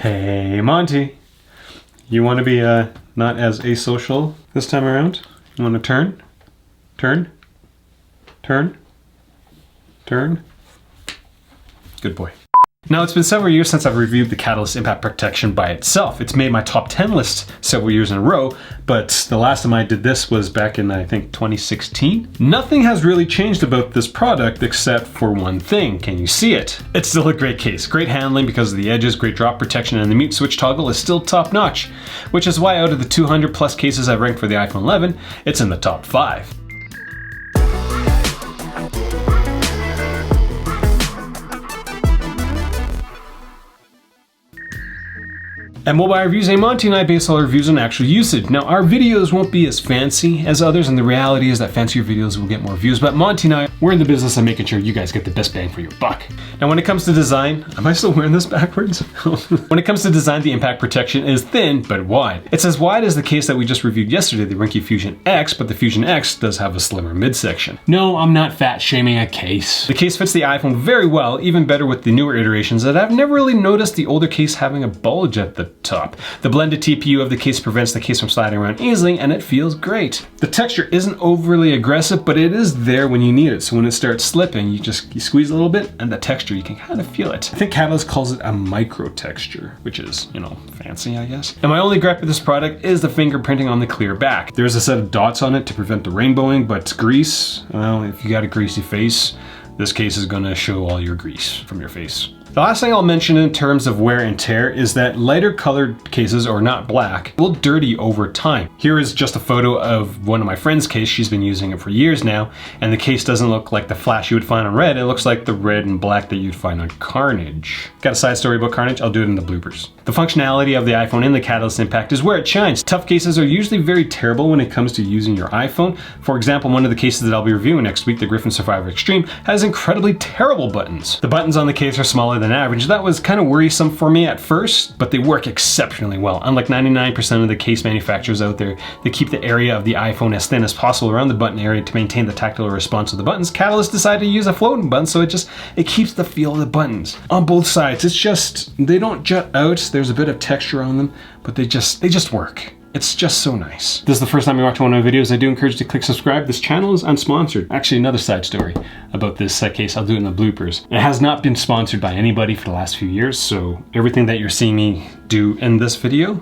Hey Monty, you want to be not as asocial this time around? You want to turn? Good boy. Now, it's been several years since I've reviewed the Catalyst Impact Protection by itself. It's made my top 10 list several years in a row, but the last time I did this was back in, I think, 2016. Nothing has really changed about this product except for one thing. Can you see it? It's still a great case. Great handling because of the edges, great drop protection, and the mute switch toggle is still top notch, which is why out of the 200 plus cases I've ranked for the iPhone 11, it's in the top 5. At MobileReviewsEh, Monty and I base all our reviews on actual usage. Now, our videos won't be as fancy as others, and the reality is that fancier videos will get more views, but Monty and I, we're in the business of making sure you guys get the best bang for your buck. Now, when it comes to design, am I still wearing this backwards? When it comes to design, the impact protection is thin, but wide. It's as wide as the case that we just reviewed yesterday, the Ringke Fusion X, but the Fusion X does have a slimmer midsection. No, I'm not fat shaming a case. The case fits the iPhone very well, even better with the newer iterations that I've never really noticed the older case having a bulge at the top. The blended TPU of the case prevents the case from sliding around easily, and it feels great. The texture isn't overly aggressive, but it is there when you need it. So when it starts slipping, you squeeze a little bit, and the texture, you can kind of feel it. I think Catalyst calls it a micro texture, which is, you know, fancy, I guess. And my only gripe with this product is the fingerprinting on the clear back. There's a set of dots on it to prevent the rainbowing, but grease, well, if you got a greasy face, this case is gonna show all your grease from your face. The last thing I'll mention in terms of wear and tear is that lighter colored cases, or not black, will dirty over time. Here is just a photo of one of my friend's case. She's been using it for years now, and the case doesn't look like the flash you would find on red. It looks like the red and black that you'd find on Carnage. Got a side story about Carnage? I'll do it in the bloopers. The functionality of the iPhone in the Catalyst Impact is where it shines. Tough cases are usually very terrible when it comes to using your iPhone. For example, one of the cases that I'll be reviewing next week, the Griffin Survivor Extreme, has incredibly terrible buttons. The buttons on the case are smaller than average. That was kind of worrisome for me at first, but they work exceptionally well. Unlike 99% of the case manufacturers out there, they keep the area of the iPhone as thin as possible around the button area to maintain the tactile response of the buttons. Catalyst decided to use a floating button, so it keeps the feel of the buttons. On both sides, it's just, they don't jut out. There's a bit of texture on them, but they just work. It's just so nice. If this is the first time you're watching one of my videos, I do encourage you to click subscribe. This channel is unsponsored. Actually, another side story about this case, I'll do it in the bloopers. It has not been sponsored by anybody for the last few years, so everything that you're seeing me do in this video,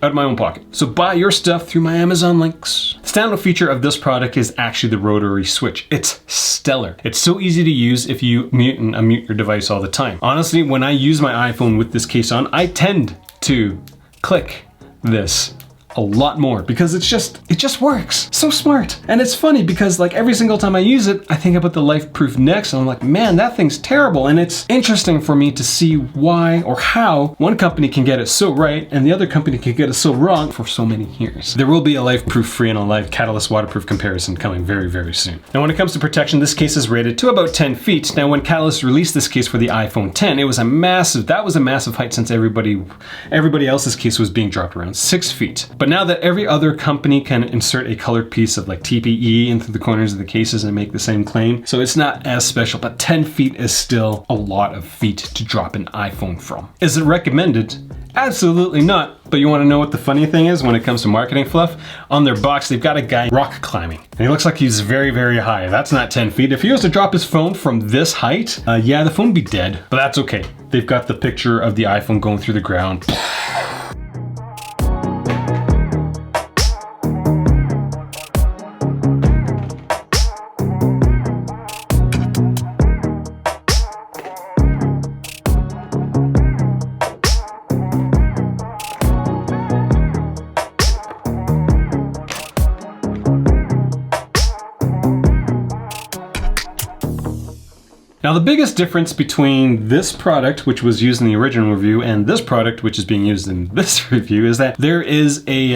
out of my own pocket. So buy your stuff through my Amazon links. The standout feature of this product is actually the rotary switch. It's stellar. It's so easy to use if you mute and unmute your device all the time. Honestly, when I use my iPhone with this case on, I tend to click this a lot more because it just works. So smart. And it's funny because like every single time I use it, I think about the LifeProof Next and I'm like, man, that thing's terrible. And it's interesting for me to see why or how one company can get it so right and the other company can get it so wrong for so many years. There will be a LifeProof free and a live Catalyst waterproof comparison coming very, very soon. Now, when it comes to protection, this case is rated to about 10 feet. Now, when Catalyst released this case for the iPhone 10, that was a massive height since everybody else's case was being dropped around 6 feet. But now that every other company can insert a colored piece of like TPE into the corners of the cases and make the same claim, so it's not as special, but 10 feet is still a lot of feet to drop an iPhone from. Is it recommended? Absolutely not. But you want to know what the funny thing is when it comes to marketing fluff? On their box, they've got a guy rock climbing. And he looks like he's very, very high. That's not 10 feet. If he was to drop his phone from this height, yeah, the phone would be dead. But that's okay. They've got the picture of the iPhone going through the ground. Now, the biggest difference between this product, which was used in the original review, and this product, which is being used in this review, is that there is a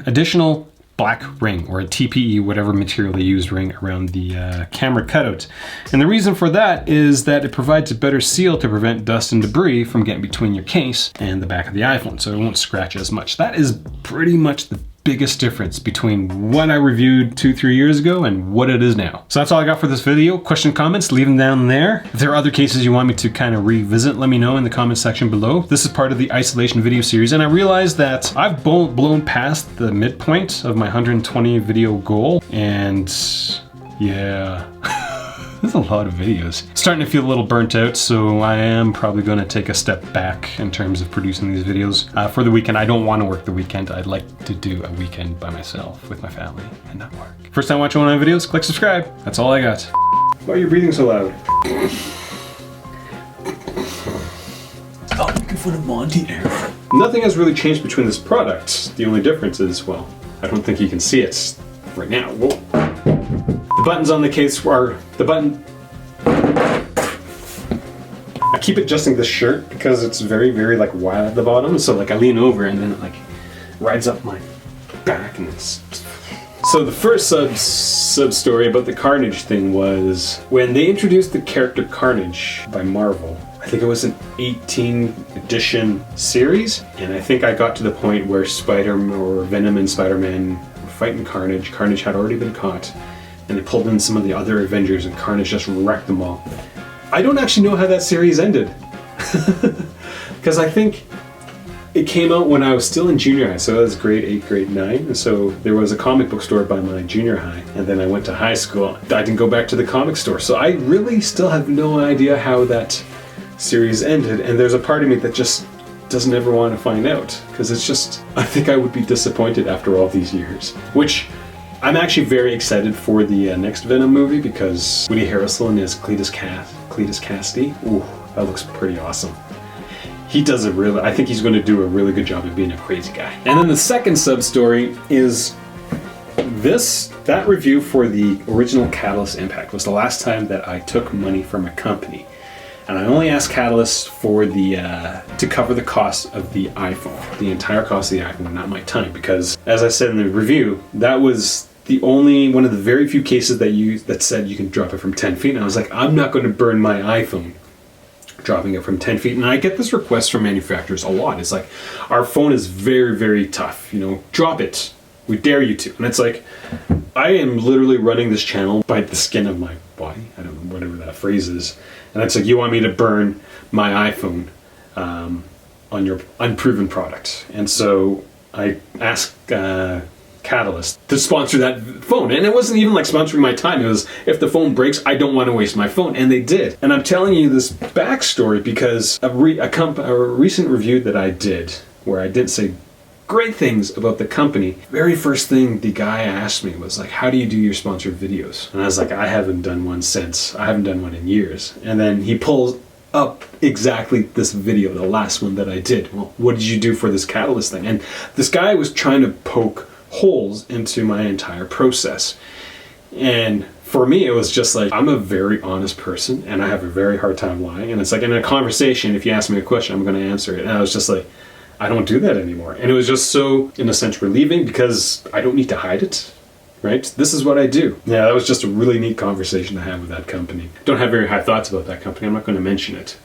additional black ring, or a TPE, whatever material they used, ring around the camera cutout. And the reason for that is that it provides a better seal to prevent dust and debris from getting between your case and the back of the iPhone, so it won't scratch as much. That is pretty much the biggest difference between what I reviewed 2-3 years ago and what it is now. So that's all I got for this video. Question, comments, leave them down there. If there are other cases you want me to kind of revisit, let me know in the comment section below. This is part of the isolation video series, and I realized that I've blown past the midpoint of my 120 video goal, and yeah. There's a lot of videos. Starting to feel a little burnt out, so I am probably going to take a step back in terms of producing these videos. For the weekend, I don't want to work the weekend. I'd like to do a weekend by myself with my family and not work. First time watching one of my videos, click subscribe. That's all I got. Why are you breathing so loud? Oh, making fun of Monty there. Nothing has really changed between this product. The only difference is, well, I don't think you can see it right now. Whoa. The buttons on the case are the button. I keep adjusting this shirt because it's very, very like wide at the bottom. So like I lean over and then it like rides up my back and it's. So the first sub story about the Carnage thing was when they introduced the character Carnage by Marvel. I think it was an 18 edition series, and I think I got to the point where Venom and Spider-Man were fighting Carnage. Carnage had already been caught. And they pulled in some of the other Avengers and Carnage just wrecked them all. I don't actually know how that series ended. Because I think it came out when I was still in junior high, so I was grade 8, grade 9. And so there was a comic book store by my junior high, and then I went to high school. I didn't go back to the comic store, so I really still have no idea how that series ended. And there's a part of me that just doesn't ever want to find out, because it's just, I think I would be disappointed after all these years. Which, I'm actually very excited for the next Venom movie because Woody Harrelson is Cletus Cassidy. Ooh, that looks pretty awesome. He does I think he's going to do a really good job of being a crazy guy. And then the second sub-story is that review for the original Catalyst Impact was the last time that I took money from a company. And I only asked Catalyst for to cover the cost of the iPhone, the entire cost of the iPhone, not my time, because as I said in the review, that was one of the very few cases that said you can drop it from 10 feet. And I was like, I'm not going to burn my iPhone dropping it from 10 feet. And I get this request from manufacturers a lot. It's like, our phone is very, very tough. You know, drop it. We dare you to. And it's like, I am literally running this channel by the skin of my body. I don't know, whatever that phrase is. And it's like, you want me to burn my iPhone on your unproven product. And so I asked Catalyst to sponsor that phone. And it wasn't even like sponsoring my time. It was, if the phone breaks, I don't want to waste my phone. And they did. And I'm telling you this backstory because a recent review that I did, where I did say great things about the company, very first thing the guy asked me was like, how do you do your sponsored videos? And I was like, I haven't done one in years. And then he pulls up exactly this video, the last one that I did. Well, what did you do for this Catalyst thing? And this guy was trying to poke holes into my entire process. And for me, it was just like, I'm a very honest person and I have a very hard time lying. And it's like in a conversation, if you ask me a question, I'm going to answer it. And I was just like, I don't do that anymore. And it was just so, in a sense, relieving because I don't need to hide it, right? This is what I do. Yeah, that was just a really neat conversation to have with that company. Don't have very high thoughts about that company. I'm not going to mention it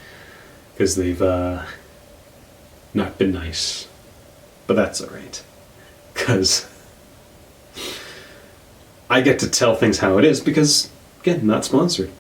because they've not been nice. But that's all right. Because I get to tell things how it is because, again, not sponsored.